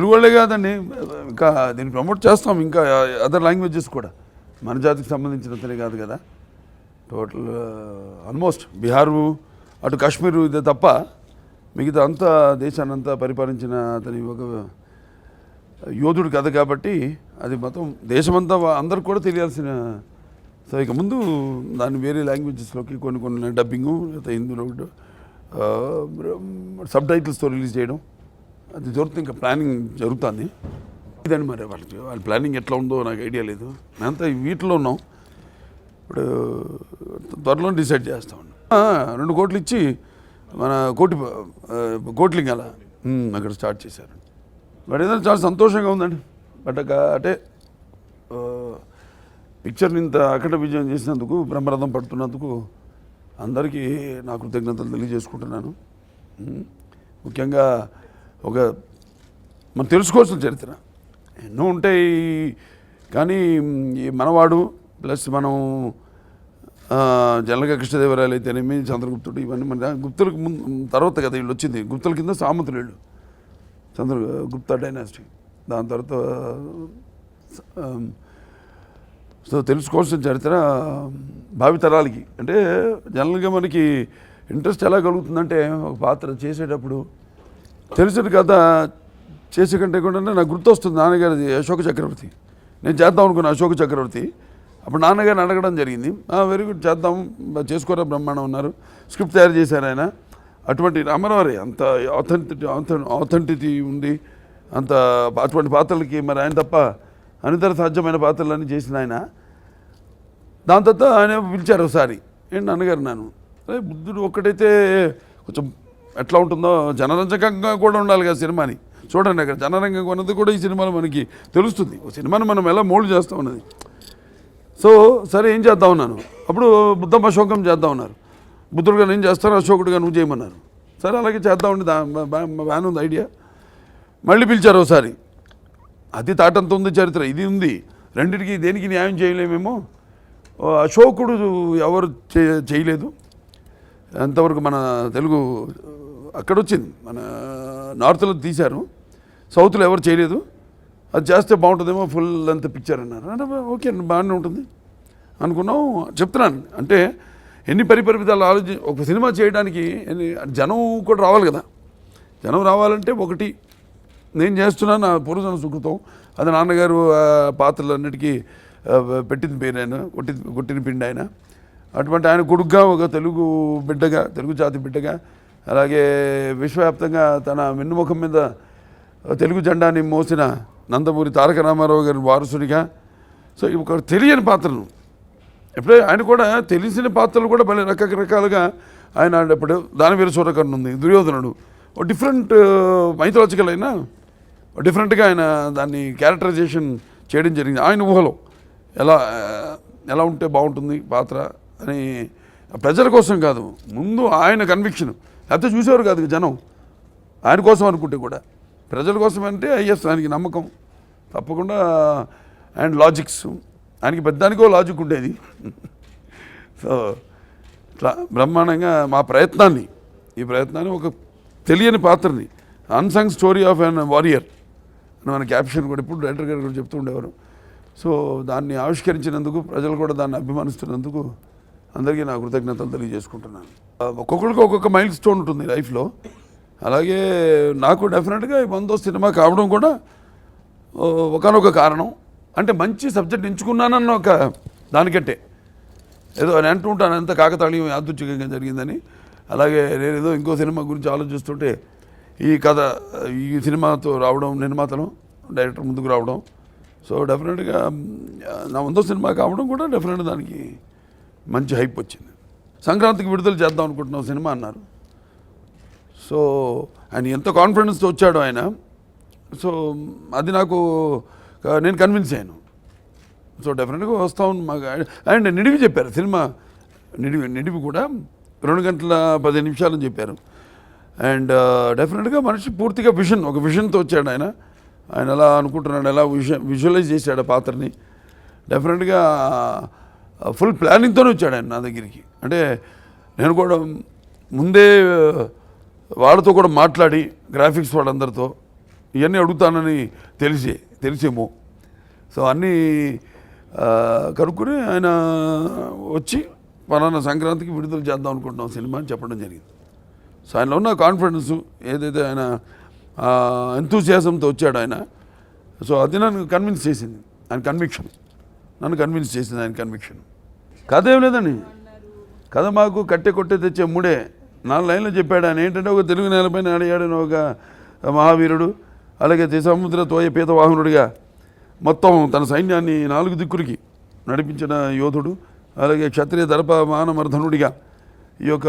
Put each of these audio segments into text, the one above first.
తెలుగు వాళ్ళే కాదండి, ఇంకా దీన్ని ప్రమోట్ చేస్తాం, ఇంకా అదర్ లాంగ్వేజెస్ కూడా. మన జాతికి సంబంధించినంతనే కాదు కదా, టోటల్ ఆల్మోస్ట్ బీహారు అటు కాశ్మీరు ఇదే తప్ప మిగతా అంతా దేశాన్ని అంతా పరిపాలించిన అతని ఒక యోధుడు కథ కాబట్టి అది మొత్తం దేశమంతా అందరికి కూడా తెలియాల్సిన. సో ఇక ముందు దాన్ని వేరే లాంగ్వేజెస్లోకి కొన్ని డబ్బింగు లేదా హిందీలో సబ్ టైటిల్స్తో రిలీజ్ చేయడం అది జరుగుతుంది. ఇంకా ప్లానింగ్ జరుగుతుంది. ఇదండి మరి వాళ్ళ ప్లానింగ్ ఎట్లా ఉందో నాకు ఐడియా లేదు. మేమంతా వీటిలో ఉన్నాం. ఇప్పుడు త్వరలో డిసైడ్ చేస్తా ఉన్నాం. 2 కోట్లు ఇచ్చి మన కోట్లింగాల అక్కడ స్టార్ట్ చేశారు. బట్ ఏదైనా చాలా సంతోషంగా ఉందండి. బట్ అంటే పిక్చర్ని ఇంత అఖండ విజయం చేసినందుకు, బ్రహ్మరథం పడుతున్నందుకు అందరికీ నా కృతజ్ఞతలు తెలియజేసుకుంటున్నాను. ముఖ్యంగా ఒక మనం తెలుసుకోవాల్సిన చరిత్ర ఎన్నో ఉంటాయి, కానీ ఈ మనవాడు ప్లస్ మనం జనరల్గా కృష్ణదేవరాయలు అయితేనేమి, చంద్రగుప్తుడు, ఇవన్నీ మన గుప్తులకు ముందు తర్వాత కదా వీళ్ళు వచ్చింది. గుప్తుల కింద సామంతులు వీళ్ళు, చంద్రగుప్త డైనాసిటీ. దాని తర్వాత సో తెలుసుకోవాల్సిన చరిత్ర భావితరాలకి. అంటే జనరల్గా మనకి ఇంట్రెస్ట్ ఎలా కలుగుతుందంటే ఒక పాత్ర చేసేటప్పుడు తెలిసిన కథ చేసే కంటే కూడా నాకు గుర్తొస్తుంది నాన్నగారిది అశోక చక్రవర్తి. నేను చేద్దాం అనుకున్న అశోక చక్రవర్తి. అప్పుడు నాన్నగారిని అడగడం జరిగింది. వెరీ గుడ్, చేద్దాం, చేసుకోరా బ్రహ్మాండం ఉన్నారు. స్క్రిప్ట్ తయారు చేశారు ఆయన. అటువంటి అమరవారి అంత ఆథెంటిటీ ఉంది, అంత అటువంటి పాత్రలకి మరి ఆయన తప్ప అనితర సాధ్యమైన పాత్రలన్నీ చేసిన ఆయన. దాని తర్వాత ఆయన పిలిచారు ఒకసారి, ఏంటి నాన్నగారు నాను బుద్ధుడు ఒక్కటైతే కొంచెం ఎట్లా ఉంటుందో జనరంజకంగా కూడా ఉండాలి కదా సినిమాని. చూడండి అక్కడ జనరంగంగా ఉన్నది కూడా ఈ సినిమాలో మనకి తెలుస్తుంది. ఒక సినిమాని మనం ఎలా మోల్డ్ చేస్తాం ఉన్నది. సో సరే ఏం చేద్దాం ఉన్నాను. అప్పుడు బుద్ధం అశోకం చేద్దాం ఉన్నారు. బుద్ధుడుగా నేను చేస్తాను, అశోకుడుగా నువ్వు చేయమన్నారు. సరే అలాగే చేద్దామండి, బాగానే ఉంది ఐడియా. మళ్ళీ పిలిచారు ఒకసారి. అది తాటంత ఉంది చరిత్ర, ఇది ఉంది. రెండింటికి దేనికి న్యాయం చేయలేమేమో. అశోకుడు ఎవరు చేయలేదు అంతవరకు. మన తెలుగు అక్కడ వచ్చింది, మన నార్త్లో తీశారు, సౌత్లో ఎవరు చేయలేదు. అది చేస్తే బాగుంటుందేమో, ఫుల్ లెంత్ పిక్చర్ అన్నారు. అంటే ఓకే బాగానే ఉంటుంది అనుకున్నాం. చెప్తున్నాను అంటే ఎన్ని పరిపరిమితాలు ఒక సినిమా చేయడానికి జనం కూడా రావాలి కదా. జనం రావాలంటే ఒకటి నేను చేస్తున్నాను, నా పూర్వజన సుకృతం. అది నాన్నగారు పాత్రలన్నిటికీ పెట్టిన పేరు ఆయన, కొట్టిన పిండి ఆయన. అటువంటి ఆయన కొడుకుగా, ఒక తెలుగు బిడ్డగా, తెలుగు జాతి బిడ్డగా, అలాగే విశ్వవ్యాప్తంగా తన వెన్నుముఖం మీద తెలుగు జెండాని మోసిన నందమూరి తారక రామారావు గారి వారసుడిగా. సో ఒక తెలియని పాత్రను ఎప్పుడే ఆయన కూడా తెలిసిన పాత్రలు కూడా భలే రకరకాలుగా ఆయన ఇప్పుడు దానవీర సూరకర్ణ ఉంది, దుర్యోధనుడు, ఒక డిఫరెంట్ మైథలాజికల్ అయినా డిఫరెంట్గా ఆయన దాన్ని క్యారెక్టరైజేషన్ చేయడం జరిగింది. ఆయన ఊహలో ఎలా ఉంటే బాగుంటుంది పాత్ర అని, ప్రజల కోసం కాదు, ముందు ఆయన కన్విక్షన్. లేకపోతే చూసేవారు కాదు జనం, ఆయన కోసం అనుకుంటే కూడా ప్రజల కోసం అంటే ఐఎస్ ఆయనకి నమ్మకం తప్పకుండా. అండ్ లాజిక్స్ ఆయనకి పెద్దానికో లాజిక్ ఉండేది. సో ఇట్లా బ్రహ్మాండంగా మా ఈ ప్రయత్నాన్ని ఒక తెలియని పాత్రని, unsung story of an warrior అని మన క్యాప్షన్ కూడా ఇప్పుడు డైరెక్టర్ గారు కూడా చెప్తూ ఉండేవారు. సో దాన్ని ఆవిష్కరించినందుకు, ప్రజలు కూడా దాన్ని అభిమానిస్తున్నందుకు అందరికీ నా కృతజ్ఞతలు తెలియజేసుకుంటున్నాను. ఒక్కొక్కరికి ఒక్కొక్క మైల్ స్టోన్ ఉంటుంది లైఫ్లో. అలాగే నాకు డెఫినెట్గా ఈ 100వ సినిమా కావడం కూడా ఒకనొక కారణం. అంటే మంచి సబ్జెక్ట్ ఎంచుకున్నానన్న ఒక దానికంటే ఏదో అని అంటూ ఉంటాను, అంత కాకతాళీయం యాదృచ్ఛికంగా జరిగిందని. అలాగే నేను ఏదో ఇంకో సినిమా గురించి ఆలోచిస్తుంటే ఈ సినిమాతో రావడం, నిర్మాతలు డైరెక్టర్ ముందుకు రావడం. సో డెఫినెట్గా నా 100వ సినిమా కావడం కూడా డెఫినెట్గా దానికి మంచి హైప్ వచ్చింది. సంక్రాంతికి విడుదల చేద్దాం అనుకుంటున్నాం సినిమా అన్నారు. సో ఆయన ఎంత కాన్ఫిడెన్స్తో వచ్చాడో ఆయన. సో అది నేను కన్విన్స్ అయ్యాను. సో డెఫినెట్గా వస్తాం మాకు. అండ్ నిడివి చెప్పారు, సినిమా నిడివి కూడా 2 గంటల 15 నిమిషాలు అని చెప్పారు. అండ్ డెఫినెట్గా మనిషి పూర్తిగా ఒక విజన్తో వచ్చాడు ఆయన. ఎలా అనుకుంటున్నాడు, ఎలా విజువలైజ్ చేశాడు ఆ పాత్రని. డెఫినెట్గా ఫుల్ ప్లానింగ్తోనే వచ్చాడు ఆయన నా దగ్గరికి. అంటే నేను కూడా ముందే వాళ్ళతో కూడా మాట్లాడి, గ్రాఫిక్స్ వాళ్ళందరితో ఇవన్నీ అడుగుతానని తెలిసేమో. సో అన్నీ కనుక్కుని ఆయన వచ్చి పలానా సంక్రాంతికి విడుదల చేద్దాం అనుకుంటున్నాం సినిమా అని చెప్పడం జరిగింది. సో ఆయనలో ఉన్న కాన్ఫిడెన్సు ఏదైతే ఆయన ఎంతూసియాజంతో వచ్చాడు ఆయన. సో అది నన్ను కన్విన్స్ చేసింది, ఆయన కన్విక్షన్ నన్ను కన్విన్స్ చేసింది, ఆయన కన్విక్షన్. కథ ఏం లేదండి, కథ మాకు కట్టె కొట్టే తెచ్చే 4 లైన్లు చెప్పాడు ఆయన. ఏంటంటే ఒక తెలుగు నేలపైన అడిగాడని ఒక మహావీరుడు, అలాగే సముద్ర తోయ పీతవాహనుడిగా మొత్తం తన సైన్యాన్ని 4 దిక్కులకి నడిపించిన యోధుడు, అలాగే క్షత్రియ దర్ప మానమర్ధనుడిగా ఈ యొక్క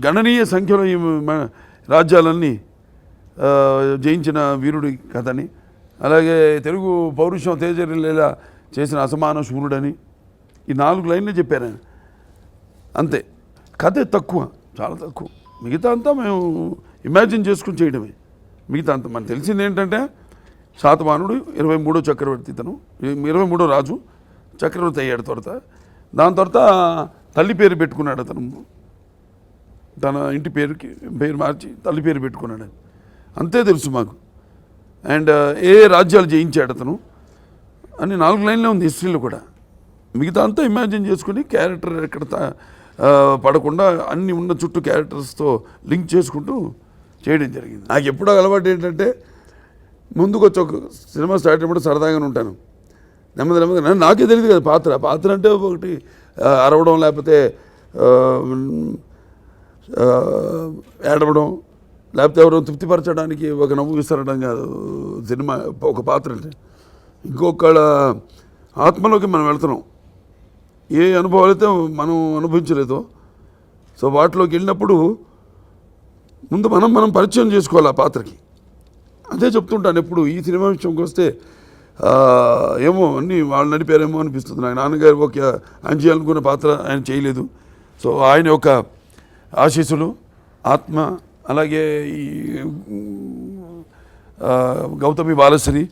గణనీయ సంఖ్యలో ఈ రాజ్యాలన్నీ జయించిన వీరుడి కథని, అలాగే తెలుగు పౌరుషం తేజరిల్లేలా చేసిన అసమాన శూరుడని ఈ 4 లైన్లు చెప్పారు ఆయన. అంతే, కథ తక్కువ, చాలా తక్కువ. మిగతా అంతా మేము ఇమాజిన్ చేసుకుని చేయడమే. మిగతా అంతా మనకు తెలిసింది ఏంటంటే శాతవాహనుడు 23వ చక్రవర్తి, తను 23వ రాజు చక్రవర్తి అయ్యాడు. తర్వాత దాని తర్వాత తల్లి పేరు పెట్టుకున్నాడు అతను, తన ఇంటి పేరు మార్చి తల్లి పేరు పెట్టుకున్నాడు. అంతే తెలుసు మాకు. అండ్ ఏ రాజ్యాలు జయించాడు అతను అని 4 లైన్లే ఉంది హిస్టరీలో కూడా. మిగతా అంతా ఇమాజిన్ చేసుకుని క్యారెక్టర్ ఎక్కడ పడకుండా అన్ని ఉన్న చుట్టూ క్యారెక్టర్స్తో లింక్ చేసుకుంటూ చేయడం జరిగింది. నాకు ఎప్పుడో అలవాటు ఏంటంటే ముందుకు వచ్చి ఒక సినిమా స్టార్ట్ అయినప్పుడు సరదాగానే ఉంటాను. నెమ్మది నాకే తెలియదు కదా పాత్ర అంటే ఒకటి అరవడం, లేకపోతే ఏడవడం, లేకపోతే ఎవరో తృప్తిపరచడానికి ఒక నవ్వు విసరడం కాదు సినిమా. ఒక పాత్ర అంటే ఇంకొకళ్ళ ఆత్మలోకి మనం వెళ్తున్నాం. ఏ అనుభవాలు అయితే మనం అనుభవించలేదో సో వాటిలోకి వెళ్ళినప్పుడు ముందు మనం పరిచయం చేసుకోవాలి ఆ పాత్రకి. అదే చెప్తుంటాను ఎప్పుడు. ఈ సినిమా విషయంకి వస్తే ఏమో అన్నీ వాళ్ళు నడిపారేమో అనిపిస్తుంది నాకు. నాన్నగారు ఒక ఆయన చేయాలనుకున్న పాత్ర ఆయన చేయలేదు. సో ఆయన యొక్క ఆశీస్సులు, ఆత్మ, అలాగే ఈ గౌతమి బాలశ్రీ,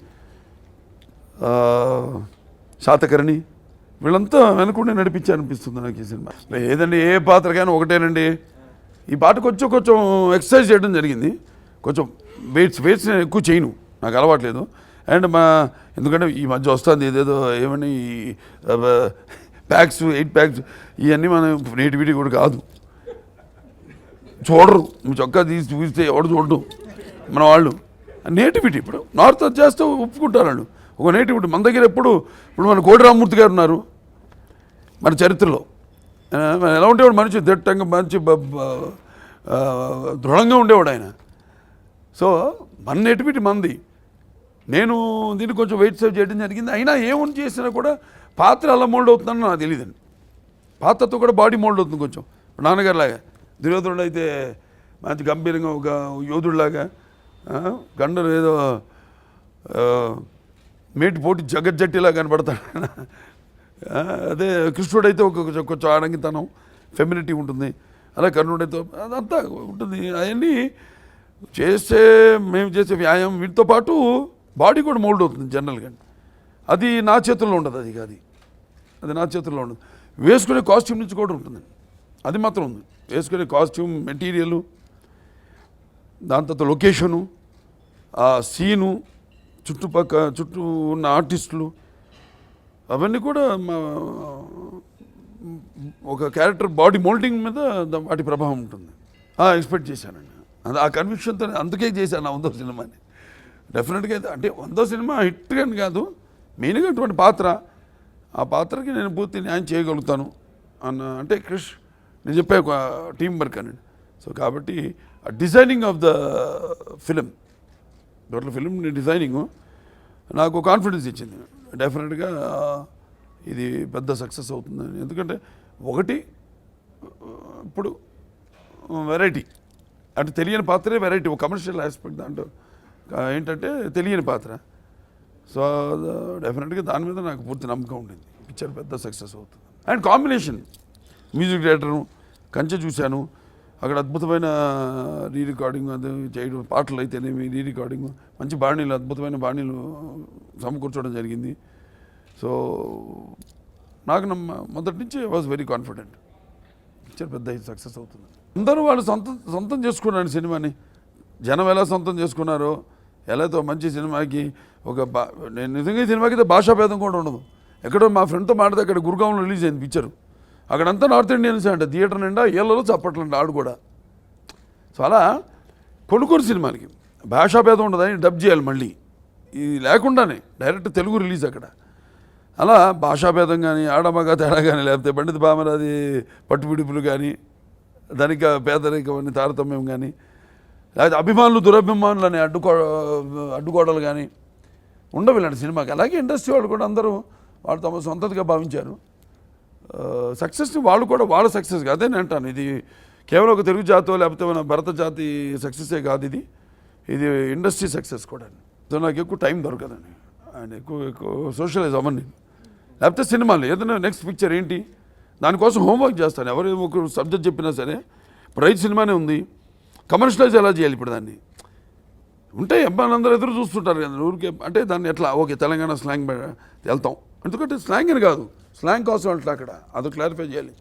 శాతకర్ణి, వీళ్ళంతా వెనుకుంటే నడిపించారనిపిస్తుంది నాకు ఈ సినిమా. ఏదండి, ఏ పాత్రకైనా ఒకటేనండి. ఈ పాట కొంచెం ఎక్సర్సైజ్ చేయడం జరిగింది. కొంచెం వెయిట్స్ నేను ఎక్కువ చేయను, నాకు అలవాట్లేదు. అండ్ ఎందుకంటే ఈ మధ్య వస్తుంది ఏదేదో ఏమని ప్యాక్స్ 8 ప్యాక్స్ ఇవన్నీ మన నేటివిటీ కూడా కాదు. చూడరు, నువ్వు చొక్కా తీసి చూపిస్తే ఎవడు చూడడం మన వాళ్ళు. నేటివిటీ ఇప్పుడు నార్త్ చేస్తే ఒప్పుకుంటారు వాళ్ళు. ఒక నేటివిటీ మన దగ్గర ఇప్పుడు మన కోడి రామ్మూర్తి గారు ఉన్నారు మన చరిత్రలో. ఎలా ఉండేవాడు మనిషి, దిట్టంగా మంచి దృఢంగా ఉండేవాడు ఆయన. సో మన నేటివిటీ మంది. నేను దీన్ని కొంచెం వెయిట్ సేవ్ చేయడం జరిగింది. అయినా ఏమని చేసినా కూడా పాత్ర అలా మోల్డ్ అవుతుందని నాకు తెలియదండి. పాత్రతో కూడా బాడీ మోల్డ్ అవుతుంది కొంచెం. నాన్నగారు లాగా దుర్యోధనుడు అయితే మంచి గంభీరంగా ఒక యోధుడిలాగా, గండరు ఏదో మేటి పోటీ జగజ్జట్టిలా కనపడతాడు. అదే కృష్ణుడైతే కొంచెం ఆడంగితనం, ఫెమినిటీ ఉంటుంది. అలా కర్ణుడైతే అదంతా ఉంటుంది. అవన్నీ మేము చేసే వ్యాయామం వీటితో పాటు బాడీ కూడా మోల్డ్ అవుతుంది జనరల్గా. అది నా చేతుల్లో ఉండదు, అది నా చేతుల్లో ఉండదు. వేసుకునే కాస్ట్యూమ్ నుంచి కూడా ఉంటుంది, అది మాత్రం ఉంది. వేసుకునే కాస్ట్యూమ్, మెటీరియలు, దాని తర్వాత లొకేషను, ఆ సీను, చుట్టూ ఉన్న ఆర్టిస్టులు, అవన్నీ కూడా ఒక క్యారెక్టర్ బాడీ మోల్డింగ్ మీద వాటి ప్రభావం ఉంటుంది. ఎక్స్పెక్ట్ చేశానండి. ఆ కన్విక్షన్తో అందుకే చేశాను 100వ సినిమాని. డెఫినెట్గా అయితే అంటే 100వ సినిమా హిట్ అని కాదు, మెయిన్గా అటువంటి పాత్ర, ఆ పాత్రకి నేను పూర్తి న్యాయం చేయగలుగుతాను అంటే క్రిష్ నేను చెప్పే ఒక టీం వర్క్ అనండి. సో కాబట్టి designing of the film, total film designing నాకు కాన్ఫిడెన్స్ ఇచ్చింది. డెఫినెట్గా ఇది పెద్ద సక్సెస్ అవుతుందని. ఎందుకంటే ఒకటి ఇప్పుడు వెరైటీ అంటే తెలియని పాత్రే వెరైటీ, ఒక కమర్షియల్ ఆస్పెక్ట్ దాంట్లో ఏంటంటే తెలియని పాత్ర. సో డెఫినెట్గా దాని మీద నాకు పూర్తి నమ్మకం ఉండింది. పిక్చర్ పెద్ద సక్సెస్ అవుతుంది. అండ్ కాంబినేషన్, మ్యూజిక్ డైరెక్టరు కంచె చూశాను, అక్కడ అద్భుతమైన రికార్డింగ్ అది చేయడం, పాటలు అయితేనేమి రికార్డింగ్, మంచి బాణీలు, అద్భుతమైన బాణీలు సమకూర్చడం జరిగింది. సో నాకు మొదటి నుంచి I was very confident picture పెద్ద సక్సెస్ అవుతుంది. అందరూ వాళ్ళు సొంతం చేసుకున్నాను సినిమాని. జనం ఎలా సొంతం చేసుకున్నారో, ఎలా మంచి సినిమాకి నేను నిజంగా ఈ సినిమాకి అయితే భాషాభేదం కూడా ఉండదు. ఎక్కడో మా ఫ్రెండ్తో మాట్లాడితే అక్కడ గురుగాంలో రిలీజ్ అయింది పిక్చరు. అక్కడంతా నార్త్ ఇండియన్స్ అంట, థియేటర్ నిండా ఏళ్ళలో చప్పట్లంట ఆడు కూడా. సో అలా కొన్ని సినిమాలకి భాషాభేదం ఉండదని డబ్ చేయాలి మళ్ళీ, ఇది లేకుండానే డైరెక్ట్ తెలుగు రిలీజ్ అక్కడ. అలా భాషాభేదం కానీ, ఆడమగ తేడా కానీ, లేకపోతే పండిత పామరాది పట్టుపిడుపులు కానీ, ధనిక పేదరికం అని తారతమ్యం కానీ, లేకపోతే అభిమానులు దురభిమానులు అని అడ్డుకోవడాలు కానీ ఉండవు ఇలాంటి సినిమాకి. అలాగే ఇండస్ట్రీ వాళ్ళు కూడా అందరూ వాళ్ళు తమ సొంతగా భావించారు. సక్సెస్ని వాళ్ళు కూడా వాళ్ళ సక్సెస్ కాదే నేను అంటాను. ఇది కేవలం ఒక తెలుగు జాతో లేకపోతే మన భరత జాతి సక్సెసే కాదు, ఇది ఇండస్ట్రీ సక్సెస్ కూడా. సో నాకు ఎక్కువ టైం దొరకదండి, అండ్ ఎక్కువ సోషలైజ్ అవ్వను నేను. లేకపోతే సినిమాలు ఏదైనా నెక్స్ట్ పిక్చర్ ఏంటి దానికోసం హోంవర్క్ చేస్తాను. ఎవరు ఒక సబ్జెక్ట్ చెప్పినా సరే, ఇప్పుడు రైతు సినిమానే ఉంది, కమర్షియలైజ్ ఎలా చేయాలి ఇప్పుడు దాన్ని ఉంటే అబ్బాయిలందరూ ఎదురు చూస్తుంటారు కదా ఊరికే. అంటే దాన్ని ఎట్లా ఓకే తెలంగాణ స్లాంగ్ వెళ్తాం, ఎందుకంటే స్లాంగ్ అని కాదు, స్లాంగ్ కోసం అంటే అక్కడ అది క్లారిఫై చేయాలి.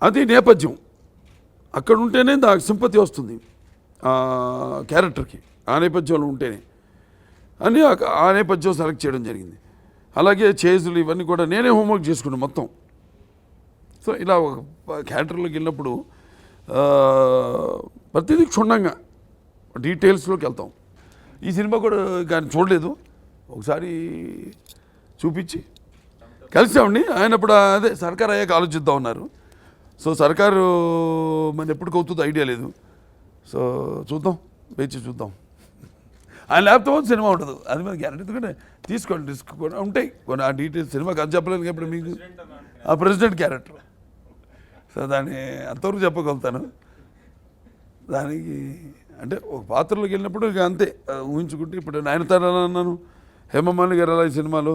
అది నేపథ్యం, అక్కడ ఉంటేనే దానికి సింపతి వస్తుంది క్యారెక్టర్కి, ఆ నేపథ్యంలో ఉంటేనే అని ఆ నేపథ్యం సెలెక్ట్ చేయడం జరిగింది. అలాగే చేజులు ఇవన్నీ కూడా నేనే హోంవర్క్ చేసుకున్నాను మొత్తం. సో ఇలా ఒక క్యారెక్టర్లోకి వెళ్ళినప్పుడు ప్రతిదీ క్షుణ్ణంగా డీటెయిల్స్లోకి వెళ్తాం. ఈ సినిమా కూడా కానీ చూడలేదు, ఒకసారి చూపించి కలిసామండి. ఆయన ఇప్పుడు అదే సర్కార్ అయ్యాక ఆలోచిద్దాం ఉన్నారు. సో సర్కారు మన ఎప్పటికి అవుతుందో ఐడియా లేదు. సో చూద్దాం, వేచి చూద్దాం. ఆయన లేకపోతే సినిమా ఉండదు, అది మన గ్యారెంటీ. ఎందుకంటే తీసుకోండి రిస్క్ కూడా ఉంటాయి కొన్ని, ఆ డీటెయిల్స్ సినిమాకి అది చెప్పలేను. ఇప్పుడు మీకు ఆ ప్రెసిడెంట్ క్యారెక్టర్, సో దాన్ని అంతవరకు చెప్పగలుగుతాను. దానికి అంటే ఒక పాత్రలోకి వెళ్ళినప్పుడు ఇక అంతే ఊహించుకుంటే. ఇప్పుడు నయనతార అన్నాను, హేమమాలిని గారు అలా ఈ సినిమాలో,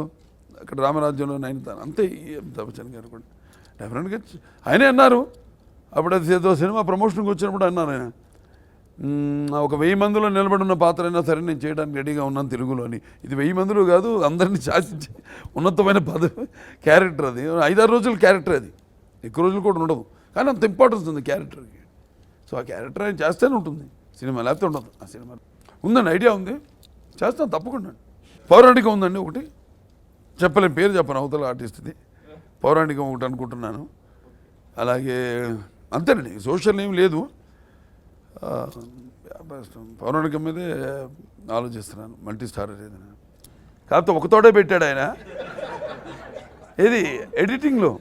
అక్కడ రామరాజ్యంలో నయనతార అంతే. అమితాబ్ బచ్చన్ గారు కూడా డెఫినెట్గా ఆయనే అన్నారు. అప్పుడు అది ఏదో సినిమా ప్రమోషన్కి వచ్చినప్పుడు అన్నారు ఆయన, ఒక 1000 మందిలో నిలబడి ఉన్న పాత్ర అయినా సరే నేను చేయడానికి రెడీగా ఉన్నాను తెలుగులో అని. ఇది 1000 మందిలో కాదు, అందరినీ శాసించి ఉన్నతమైన క్యారెక్టర్ అది. 5-6 రోజుల క్యారెక్టర్ అది, ఎక్కువ రోజులు కూడా ఉండదు, కానీ అంత ఇంపార్టెన్స్ ఉంది క్యారెక్టర్కి. సో ఆ క్యారెక్టర్ ఆయన చేస్తేనే ఉంటుంది సినిమా, లేకపోతే ఉండదు. ఆ సినిమా ఉందండి, ఐడియా ఉంది, చేస్తాను తప్పకుండా. పౌరాణికం ఉందండి ఒకటి, చెప్పలేం పేరు చెప్పను, అవతల ఆర్టిస్ట్ది. పౌరాణికం ఒకటి అనుకుంటున్నాను. అలాగే అంతేనండి, సోషల్ ఏం లేదు, పౌరాణికం మీదే ఆలోచిస్తున్నాను. మల్టీ స్టార్ ఏదైనా, కాకపోతే ఒకతోడే పెట్టాడు ఆయన. ఏది ఎడిటింగ్లో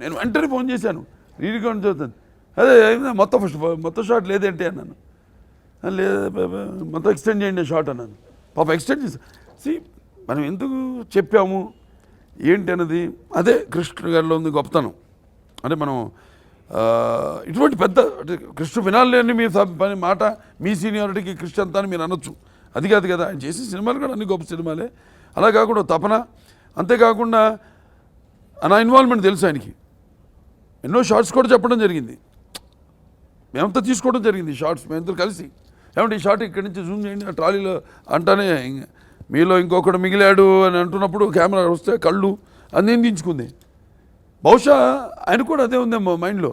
నేను వెంటనే ఫోన్ చేశాను, రీరికార్డ్ చూస్తాను. అదే మొత్తం షాట్ లేదేంటి అన్నాను. లేదు మొత్తం ఎక్స్టెండ్ చేయండి షాట్ అన్నాను. పాప ఎక్స్టెండ్ చేసి మనం ఎందుకు చెప్పాము ఏంటి అన్నది అదే కృష్ణ గారిలో ఉంది గొప్పతనం. అంటే మనం ఇటువంటి పెద్ద కృష్ణ వినాలని మీ పని మాట, మీ సీనియారిటీకి కృష్ణ అంతా అని మీరు అనొచ్చు, అది కాదు కదా. ఆయన చేసే సినిమాలు కూడా అన్ని గొప్ప సినిమాలే. అలా కాకుండా తపన, అంతేకాకుండా నా ఇన్వాల్వ్మెంట్ తెలుసు ఆయనకి. ఎన్నో షార్ట్స్ కూడా చెప్పడం జరిగింది, మేమంతా తీసుకోవడం జరిగింది షార్ట్స్, మేమంతా కలిసి. ఏమంటే ఈ షార్ట్ ఇక్కడి నుంచి జూమ్ చేయండి, ఆ ట్రాలీలో అంటానే మీలో ఇంకొకటి మిగిలాడు అని అంటున్నప్పుడు కెమెరా వస్తే కళ్ళు అన్నీ దించుకుంది. బహుశా ఆయన కూడా అదే ఉందేమో మైండ్లో.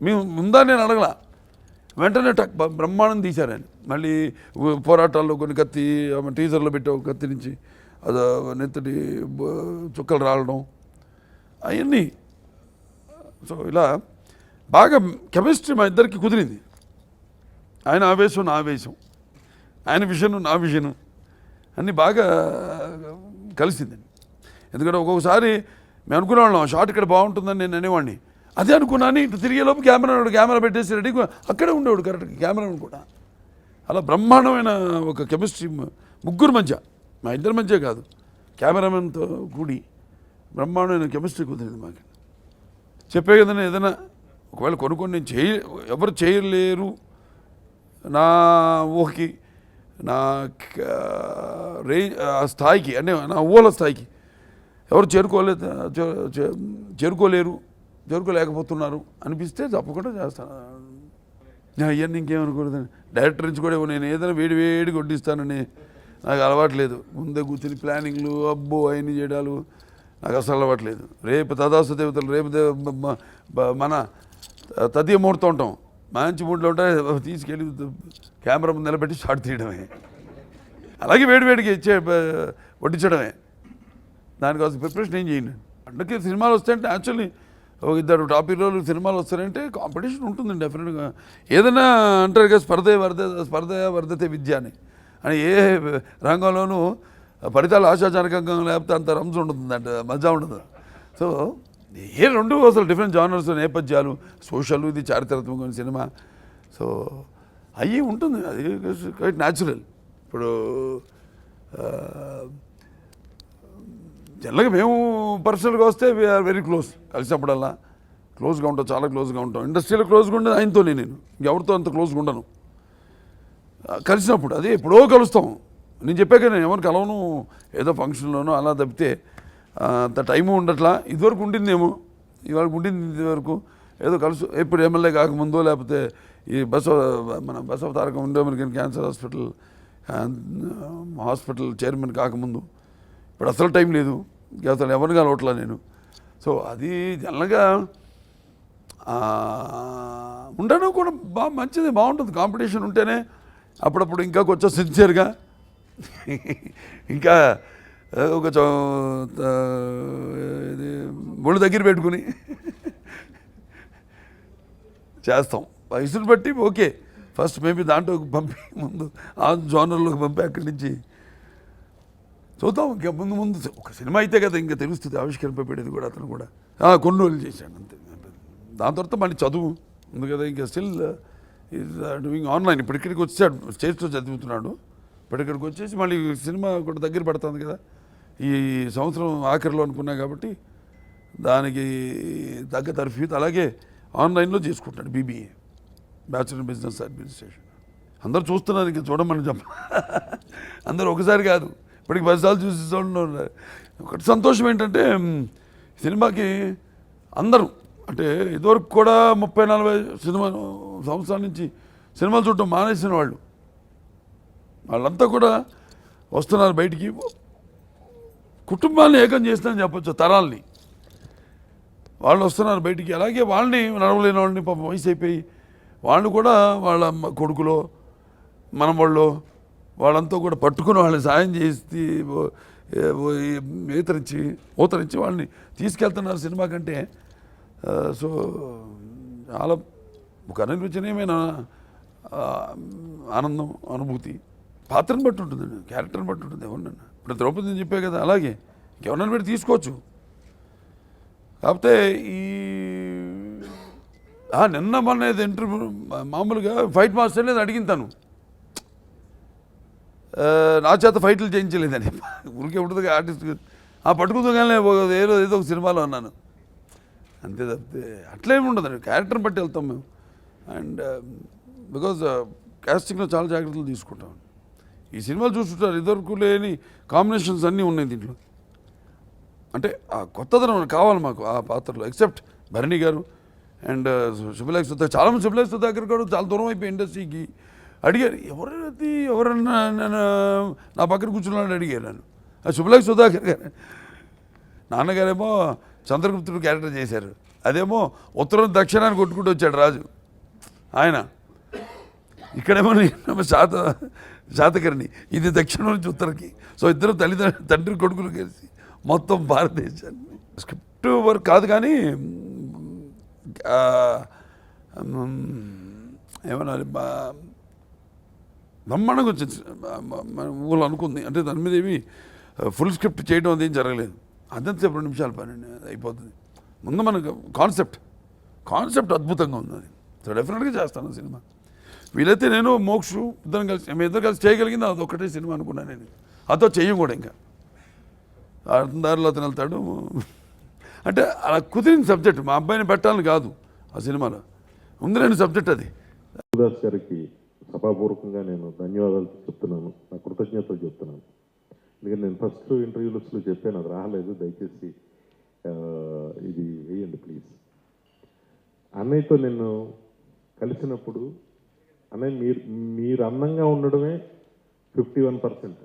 మేము ముందా నేను అడగల, వెంటనే బ్రహ్మాండం తీశారు ఆయన. మళ్ళీ పోరాటాల్లో కొన్ని కత్తి టీజర్లో పెట్టే ఒక కత్తి నుంచి అది నెత్తటి చుక్కలు రావడం అవన్నీ. సో ఇలా బాగా కెమిస్ట్రీ మా ఇద్దరికి కుదిరింది. ఆయన ఆవేశం నా ఆవేశం, ఆయన విషను నా విషను అన్నీ బాగా కలిసిందండి. ఎందుకంటే ఒక్కొక్కసారి మేము అనుకునేవాళ్ళం షార్ట్ ఇక్కడ బాగుంటుందని నేను అనేవాడిని, అదే అనుకున్నాను. ఇటు తిరిగేలోపు కెమెరా పెట్టేసి రెడీగా అక్కడే ఉండేవాడు కరెక్ట్గా కెమెరా కూడా. అలా బ్రహ్మాండమైన ఒక కెమిస్ట్రీ ముగ్గురు మధ్య, మా ఇద్దరి మధ్య కాదు, కెమెరామెన్తో కూడి బ్రహ్మాండమైన కెమిస్ట్రీ కుదిరింది మాకు. చెప్పే కదండి, ఏదైనా ఒకవేళ కొన్ని నేను ఎవరు చేయలేరు నా ఊహకి, నా స్థాయికి, అంటే నా ఊహల స్థాయికి ఎవరు చేరుకోలేకపోతున్నారు అనిపిస్తే తప్పకుండా చేస్తాను. అవన్నీ ఇంకేమనుకోలేదండి. డైరెక్టర్ నుంచి కూడా నేను ఏదైనా వేడి కొట్టిస్తానని నాకు అలవాట్లేదు. ముందే కూర్చొని ప్లానింగ్లు అబ్బో అవన్నీ చేయడాలు నాకు అసలు అలవాట్లేదు. రేపు తదాసు దేవతలు, రేపు మన తదియ ముహూర్తం ఉంటాం, మంచి మూడ్లో ఉంటే తీసుకెళ్ళి కెమెరా ముందు నిలబెట్టి షాట్ తీయడమే, అలాగే వేడివేడికి ఇచ్చే వడ్డించడమే. దానికోసం ప్రిపరేషన్ ఏం చేయండి. అందుకే సినిమాలు వస్తాయంటే యాక్చువల్లీ ఒక ఇద్దరు టాప్ హీరోలు సినిమాలు వస్తారంటే కాంపిటీషన్ ఉంటుందండి డెఫినెట్గా. ఏదైనా అంటారు కదా స్పర్ధ వర్ధతే విద్య అని ఏ రంగంలోనూ ఫలితాలు ఆశాజనకంగా లేకపోతే అంత రంజు ఉంటుంది, మజా ఉండదు. సో ఏ రెండు అసలు డిఫరెంట్ జానర్స్, నేపథ్యాలు, సోషల్, ఇది చారిత్రాత్మకమైన సినిమా. సో అవి ఉంటుంది, అది క్వైట్ న్యాచురల్. ఇప్పుడు జనరల్గా మేము పర్సనల్గా వస్తే వీఆర్ వెరీ క్లోజ్, కలిసినప్పుడల్లా క్లోజ్గా ఉంటాం, చాలా క్లోజ్గా ఉంటాం. ఇండస్ట్రీలో క్లోజ్గా ఉండేది ఆయనతోనే, నేను ఎవరితో అంత క్లోజ్గా ఉండను. కలిసినప్పుడు అదే ఎప్పుడో కలుస్తాం. నేను చెప్పాక నేను ఎవరు కలవను, ఏదో ఫంక్షన్లోనో అలా తప్పితే అంత టైము ఉండట్లా. ఇదివరకు ఉండిందేమో, ఇవాళ ఉండింది ఇదివరకు ఏదో కలుసు. ఎప్పుడు ఎమ్మెల్యే కాకముందో లేకపోతే ఈ మన బసవ తారక ఉండే అమెరికన్ క్యాన్సర్ హాస్పిటల్ చైర్మన్ కాకముందు. ఇప్పుడు అసలు టైం లేదు, అసలు ఎవరిని కలవట్లా నేను. సో అది జనరల్గా ఉండడం కూడా మంచిది, బాగుంటుంది. కాంపిటీషన్ ఉంటేనే అప్పుడప్పుడు ఇంకా కొంచెం సిన్సియర్గా, ఇంకా ఒక ఇది ఒళ్ళు దగ్గర పెట్టుకుని చేస్తాం. వయసును బట్టి ఓకే, ఫస్ట్ మేబీ దాంట్లోకి పంపి ముందు ఆ జోనర్లోకి పంపి అక్కడి నుంచి చూద్దాం. ఇంకా ముందు ఒక సినిమా అయితే కదా ఇంకా తెలుస్తుంది, ఆవిష్కరింపబడేది కూడా. అతను కూడా కొన్ని రోజులు చేశాడు అంతే. దాని తర్వాత మళ్ళీ చదువు ఉంది కదా, ఇంకా స్టిల్ ఈజ్ డూయింగ్ ఆన్లైన్. ఇప్పుడు ఇక్కడికి వచ్చాడు, స్టేజ్లో చదువుతున్నాడు. ఇప్పుడు ఇక్కడికి వచ్చేసి మళ్ళీ సినిమా కూడా దగ్గర పడుతుంది కదా, ఈ సంవత్సరం ఆఖరిలో అనుకున్నా కాబట్టి దానికి తగ్గ తర్ఫీదు. అలాగే ఆన్లైన్లో చేసుకుంటాడు BBA, bachelor in business administration. అందరూ చూస్తున్నారు, ఇంకా చూడమని అందరూ ఒకసారి కాదు, ఇప్పటికి 10 సార్లు చూసి చూడండి. ఒకటి సంతోషం ఏంటంటే సినిమాకి అందరూ, అంటే ఇదివరకు కూడా 30-40 సంవత్సరాల నుంచి సినిమాలు చూడటం మానేసిన వాళ్ళంతా కూడా వస్తున్నారు బయటికి. కుటుంబాన్ని ఏకం చేస్తానని చెప్పొచ్చు, తరాల్ని వాళ్ళు వస్తున్నారు బయటికి. అలాగే వాళ్ళని నడవలేని వాళ్ళని పాపం వయసు అయిపోయి వాళ్ళు కూడా వాళ్ళ కొడుకులో మనవాళ్ళు వాళ్ళంతా కూడా పట్టుకుని వాళ్ళని సాయం చేసి ఊతరించి వాళ్ళని తీసుకెళ్తున్నారు సినిమా కంటే. సో చాలా ఒక అనిర్వచనీయమైన ఆనందం, అనుభూతి. పాత్రను బట్టి ఉంటుందండి, క్యారెక్టర్ని బట్టి ఉంటుంది. ఎవరినన్నా ఇప్పుడు ద్రౌపదిని చెప్పే కదా, అలాగే ఇంకెవరినైనా పెట్టి తీసుకోవచ్చు. కాకపోతే ఈ నిన్న మొన్న ఇంటర్వ్యూ మామూలుగా ఫైట్ మాస్టర్ లేదు అడిగింది తను, నా చేత ఫైట్లు చేయించలేదని. ఊరికే ఉంటుంది ఆర్టిస్ట్ పట్టుకుందాగానే ఏదో ఒక సినిమాలో అన్నాను అంతే తప్పితే అట్లేమి ఉండదండి. క్యారెక్టర్ని బట్టి వెళ్తాం మేము. అండ్ బికాజ్ కాస్టింగ్లో చాలా జాగ్రత్తలు తీసుకుంటాం. ఈ సినిమాలు చూస్తుంటారు, ఇదివరకు లేని కాంబినేషన్స్ అన్నీ ఉన్నాయి దీంట్లో. అంటే ఆ కొత్తదనం కావాలి మాకు ఆ పాత్రలో. ఎక్సెప్ట్ భరణి గారు అండ్ శుభలేఖ సుధాకర్. చాలామంది శుభలేఖ సుధాకర్ గారు చాలా దూరం అయిపోయి ఇండస్ట్రీకి అడిగారు, ఎవరన్నా నా పక్కన కూర్చున్నాడు అడిగారు నన్ను. శుభలేఖ సుధాకర్ గారు నాన్నగారేమో చంద్రగుప్తుడు క్యారెక్టర్ చేశారు, అదేమో ఉత్తరం దక్షిణాన్ని కొట్టుకుంటూ వచ్చాడు రాజు ఆయన. ఇక్కడేమో శాతకర్ణి, ఇది దక్షిణం నుంచి ఉత్తరకి. సో ఇద్దరు తండ్రి కొడుకులు కలిసి మొత్తం భారతదేశాన్ని. స్క్రిప్ట్ వర్క్ కాదు కానీ ఏమన్నా బ్రహ్మాండంగా వచ్చింది ఊళ్ళో అనుకుంది. అంటే దాని మీద ఏమి ఫుల్ స్క్రిప్ట్ చేయడం అదేం జరగలేదు. అదంతా 2 నిమిషాల పని అయిపోతుంది. ముందు మనకు కాన్సెప్ట్ అద్భుతంగా ఉంది. అది సో డెఫినెట్గా చేస్తాను సినిమా. వీలైతే నేను మోక్షు ఇద్దరు కలిసి చేయగలిగింది అది ఒక్కటే సినిమా అనుకున్నాను నేను. అతో చెయ్యం కూడా ఇంకా దారిలో అతను వెళ్తాడు. అంటే అలా కుదిరిన సబ్జెక్ట్, మా అబ్బాయిని పెట్టాలని కాదు ఆ సినిమాలో ఉంది లేని సబ్జెక్ట్ అది. దాస్ గారికి సభాపూర్వకంగా నేను ధన్యవాదాలు చెప్తున్నాను, నా కృతజ్ఞతలు చెప్తున్నాను. ఎందుకంటే నేను ఫస్ట్ ఇంటర్వ్యూలో చెప్పాను, అది రాలేదు, దయచేసి ఇది వేయండి ప్లీజ్. అన్నయ్యతో నేను కలిసినప్పుడు అన్నయ్య మీరు అందంగా ఉండడమే 51%.